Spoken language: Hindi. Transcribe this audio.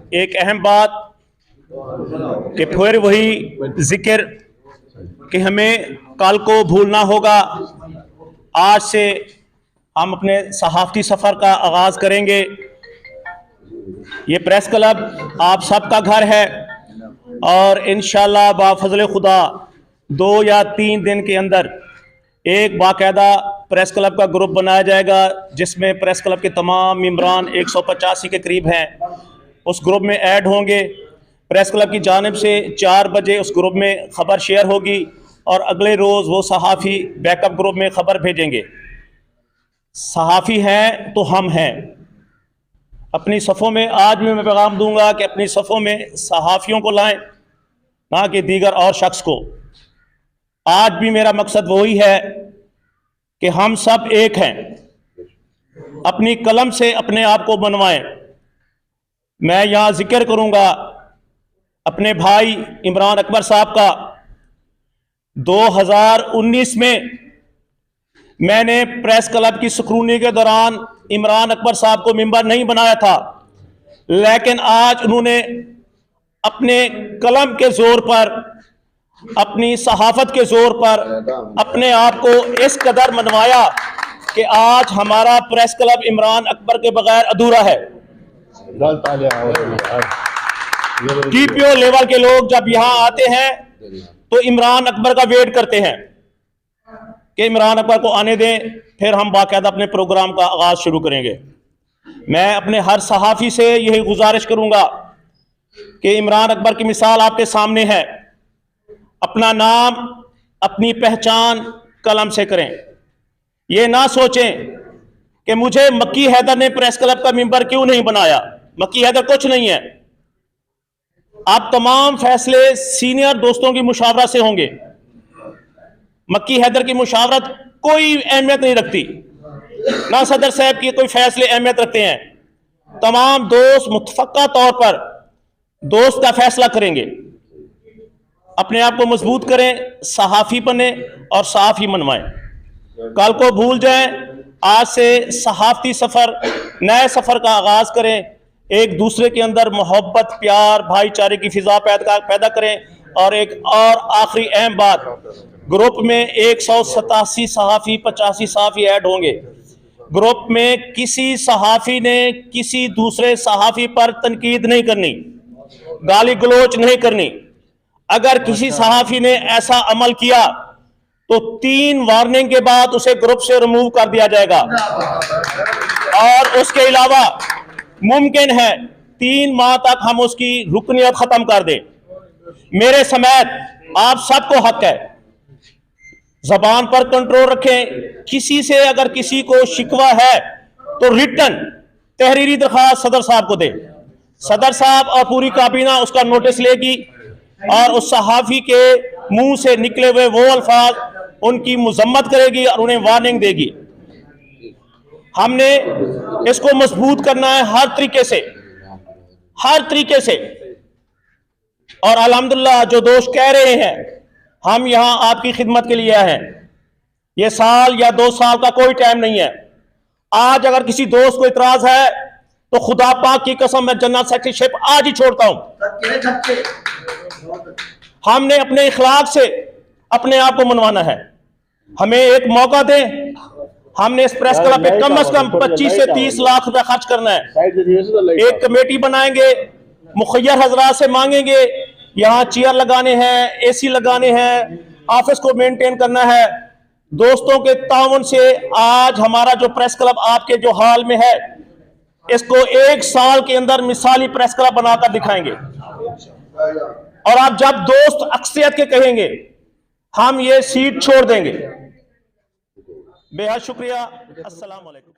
एक अहम बात कि फिर वही जिक्र कि हमें कल को भूलना होगा। आज से हम अपने सहाफ़ती सफ़र का आगाज़ करेंगे। ये प्रेस क्लब आप सबका घर है और इंशाअल्लाह बाफ़ज़ल खुदा 2 या 3 दिन के अंदर एक बाकायदा प्रेस क्लब का ग्रुप बनाया जाएगा, जिसमें प्रेस क्लब के तमाम मेंबरान 185 के करीब हैं, उस ग्रुप में ऐड होंगे। प्रेस क्लब की जानिब से 4 बजे उस ग्रुप में ख़बर शेयर होगी और अगले रोज़ वो सहाफ़ी बैकअप ग्रुप में ख़बर भेजेंगे। सहाफ़ी हैं तो हम हैं। अपनी सफ़ों में आज भी मैं पैगाम दूंगा कि अपनी सफ़ों में सहाफ़ियों को लाएं, ना कि दीगर और शख्स को। आज भी मेरा मकसद वही है कि हम सब एक हैं। अपनी कलम से अपने आप को बनवाएं। मैं यहाँ जिक्र करूँगा अपने भाई इमरान अकबर साहब का। 2019 में मैंने प्रेस क्लब की स्क्रूटनी के दौरान इमरान अकबर साहब को मेंबर नहीं बनाया था, लेकिन आज उन्होंने अपने कलम के जोर पर, अपनी सहाफत के जोर पर अपने आप को इस कदर मनवाया कि आज हमारा प्रेस क्लब इमरान अकबर के बगैर अधूरा है। टीपीओ लेवल के लोग जब यहां आते हैं तो इमरान अकबर का वेट करते हैं कि इमरान अकबर को आने दें, फिर हम बाकायदा अपने प्रोग्राम का आगाज शुरू करेंगे। मैं अपने हर सहाफ़ी से यही गुजारिश करूंगा कि इमरान अकबर की मिसाल आपके सामने है। अपना नाम, अपनी पहचान कलम से करें। ये ना सोचें कि मुझे मक्की हैदर ने प्रेस क्लब का मेंबर क्यों नहीं बनाया। मक्की हैदर कुछ नहीं है। आप तमाम फैसले सीनियर दोस्तों की मुशावरत से होंगे। मक्की हैदर की मुशावरत कोई अहमियत नहीं रखती, ना सदर साहब की कोई फैसले अहमियत रखते हैं। तमाम दोस्त मुतफक्का तौर पर दोस्त का फैसला करेंगे। अपने आप को मजबूत करें, सहाफ़ी बने और सहाफ़ी मनवाएं। कल को भूल जाएं। आज से सहाफ़ती सफ़र, नए सफ़र का आगाज़ करें। एक दूसरे के अंदर मोहब्बत, प्यार, भाईचारे की फिजा पैदा करें। और एक और आखिरी अहम बात, ग्रुप में 187 सहाफ़ी, 85 सहाफ़ी ऐड होंगे। ग्रुप में किसी सहाफ़ी ने किसी दूसरे सहाफ़ी पर तनकीद नहीं करनी, गाली गलोच नहीं करनी। अगर किसी सहाफ़ी ने ऐसा अमल किया तो 3 वार्निंग के बाद उसे ग्रुप से रिमूव कर दिया जाएगा। और उसके अलावा मुमकिन है 3 माह तक हम उसकी रुकनियत खत्म कर दें। मेरे समेत आप सबको हक है, जबान पर कंट्रोल रखें। किसी से अगर किसी को शिकवा है तो रिटन तहरीरी दरख्वास्त सदर साहब को दे। सदर साहब और पूरी काबीना उसका नोटिस लेगी और उस सहाफ़ी के मुंह से निकले हुए वो अल्फाज उनकी मुजम्मत करेगी और उन्हें वार्निंग देगी। हमने इसको मजबूत करना है हर तरीके से, हर तरीके से। और अल्हम्दुलिल्लाह जो दोस्त कह रहे हैं हम यहां आपकी खिदमत के लिए आए हैं, ये साल या 2 साल का कोई टाइम नहीं है। आज अगर किसी दोस्त को इतराज है तो खुदा पाक की कसम मैं जनरल सेक्रेटरीशिप आज ही छोड़ता हूं। हमने अपने इखलाक से अपने आप को मनवाना है। हमें एक मौका दें। हमने इस प्रेस क्लब पे कम से कम 25 से 30 लाख रुपया खर्च करना है। एक कमेटी बनाएंगे, मुखय्यर हजरात से मांगेंगे, यहाँ चेयर लगाने हैं, एसी लगाने हैं, ऑफिस को मेंटेन करना है। दोस्तों के ताउन से आज हमारा जो प्रेस क्लब आपके जो हाल में है, इसको 1 साल के अंदर मिसाली प्रेस क्लब बनाकर दिखाएंगे। और आप जब दोस्त अक्सरियत के कहेंगे हम ये सीट छोड़ देंगे। बेहद शुक्रिया। अस्सलाम वालेकुम।